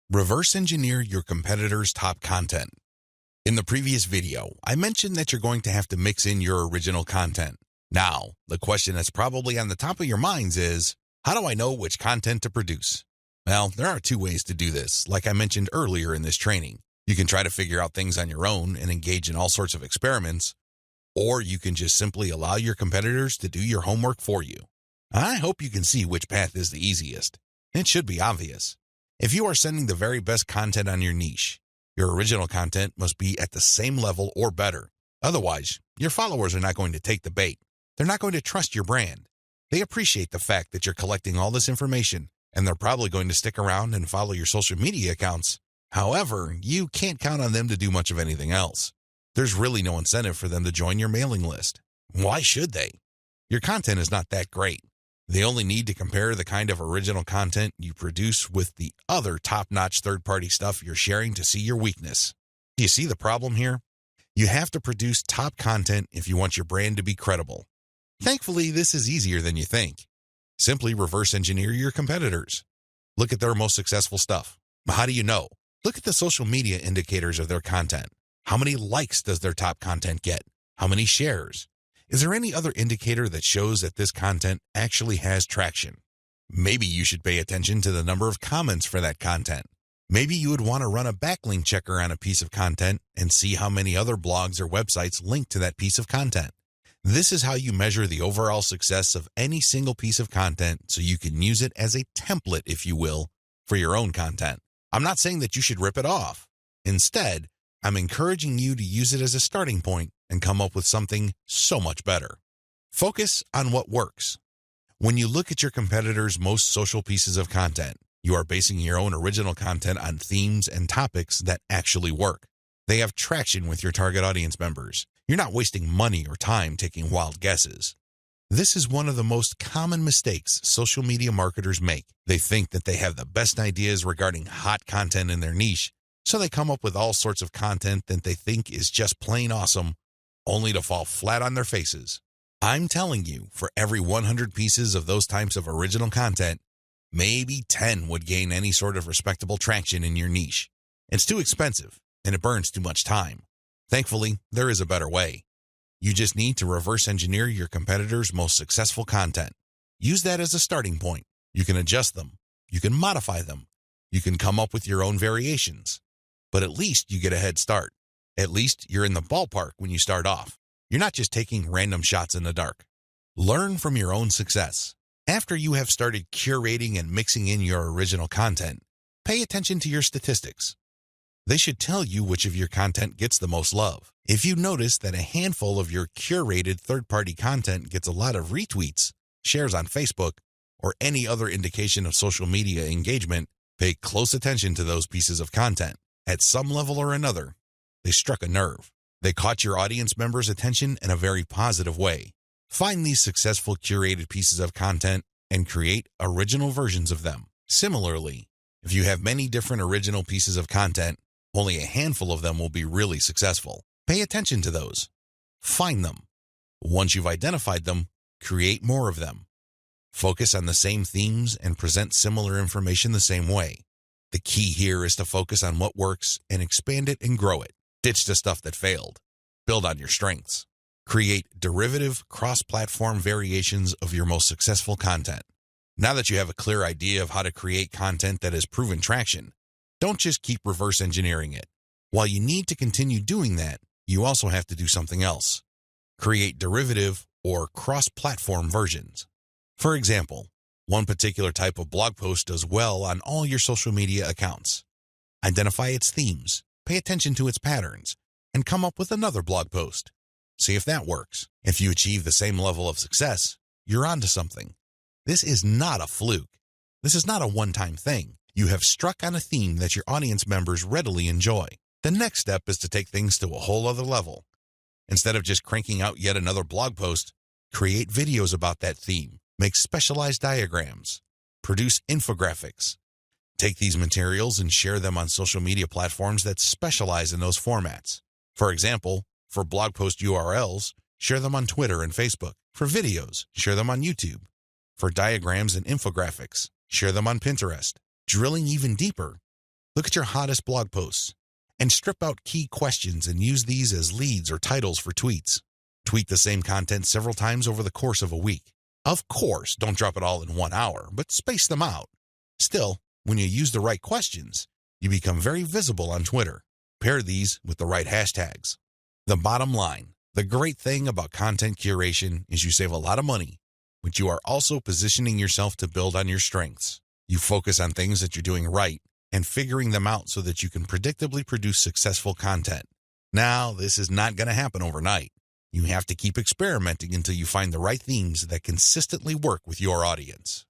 Reverse engineer your competitors' top content. In the previous video, I mentioned that you're going to have to mix in your original content. Now, the question that's probably on the top of your minds is, how do I know which content to produce? Well, there are two ways to do this, like I mentioned earlier in this training. You can try to figure out things on your own and engage in all sorts of experiments, or you can just simply allow your competitors to do your homework for you. I hope you can see which path is the easiest. It should be obvious. If you are sending the very best content on your niche, your original content must be at the same level or better. Otherwise, your followers are not going to take the bait. They're not going to trust your brand. They appreciate the fact that you're collecting all this information, and they're probably going to stick around and follow your social media accounts. However, you can't count on them to do much of anything else. There's really no incentive for them to join your mailing list. Why should they? Your content is not that great. They only need to compare the kind of original content you produce with the other top-notch third-party stuff you're sharing to see your weakness. Do you see the problem here? You have to produce top content if you want your brand to be credible. Thankfully, this is easier than you think. Simply reverse engineer your competitors. Look at their most successful stuff. How do you know? Look at the social media indicators of their content. How many likes does their top content get? How many shares? Is there any other indicator that shows that this content actually has traction? Maybe you should pay attention to the number of comments for that content. Maybe you would want to run a backlink checker on a piece of content and see how many other blogs or websites link to that piece of content. This is how you measure the overall success of any single piece of content so you can use it as a template, if you will, for your own content. I'm not saying that you should rip it off. Instead, I'm encouraging you to use it as a starting point and come up with something so much better. Focus on what works. When you look at your competitors' most social pieces of content, you are basing your own original content on themes and topics that actually work. They have traction with your target audience members. You're not wasting money or time taking wild guesses. This is one of the most common mistakes social media marketers make. They think that they have the best ideas regarding hot content in their niche, so they come up with all sorts of content that they think is just plain awesome, only to fall flat on their faces. I'm telling you, for every 100 pieces of those types of original content, maybe 10 would gain any sort of respectable traction in your niche. It's too expensive, and it burns too much time. Thankfully, there is a better way. You just need to reverse engineer your competitors' most successful content. Use that as a starting point. You can adjust them. You can modify them. You can come up with your own variations. But at least you get a head start. At least you're in the ballpark when you start off. You're not just taking random shots in the dark. Learn from your own success. After you have started curating and mixing in your original content, pay attention to your statistics. They should tell you which of your content gets the most love. If you notice that a handful of your curated third-party content gets a lot of retweets, shares on Facebook, or any other indication of social media engagement, pay close attention to those pieces of content. At some level or another, they struck a nerve. They caught your audience members' attention in a very positive way. Find these successful curated pieces of content and create original versions of them. Similarly, if you have many different original pieces of content, only a handful of them will be really successful. Pay attention to those. Find them. Once you've identified them, create more of them. Focus on the same themes and present similar information the same way. The key here is to focus on what works and expand it and grow it. Ditch the stuff that failed. Build on your strengths. Create derivative, cross-platform variations of your most successful content. Now that you have a clear idea of how to create content that has proven traction, don't just keep reverse engineering it. While you need to continue doing that, you also have to do something else. Create derivative or cross-platform versions. For example, one particular type of blog post does well on all your social media accounts. Identify its themes, pay attention to its patterns, and come up with another blog post. See if that works. If you achieve the same level of success, you're onto something. This is not a fluke. This is not a one-time thing. You have struck on a theme that your audience members readily enjoy. The next step is to take things to a whole other level. Instead of just cranking out yet another blog post, create videos about that theme, make specialized diagrams, produce infographics. Take these materials and share them on social media platforms that specialize in those formats. For example, for blog post URLs, share them on Twitter and Facebook. For videos, share them on YouTube. For diagrams and infographics, share them on Pinterest. Drilling even deeper, Look at your hottest blog posts and strip out key questions and use these as leads or titles for tweets. Tweet the same content several times over the course of a week. Of course, don't drop it all in 1 hour, but space them out. Still, when you use the right questions, you become very visible on Twitter. Pair these with the right hashtags. The bottom line, the great thing about content curation is you save a lot of money, but you are also positioning yourself to build on your strengths. You focus on things that you're doing right and figuring them out so that you can predictably produce successful content. Now, this is not going to happen overnight. You have to keep experimenting until you find the right themes that consistently work with your audience.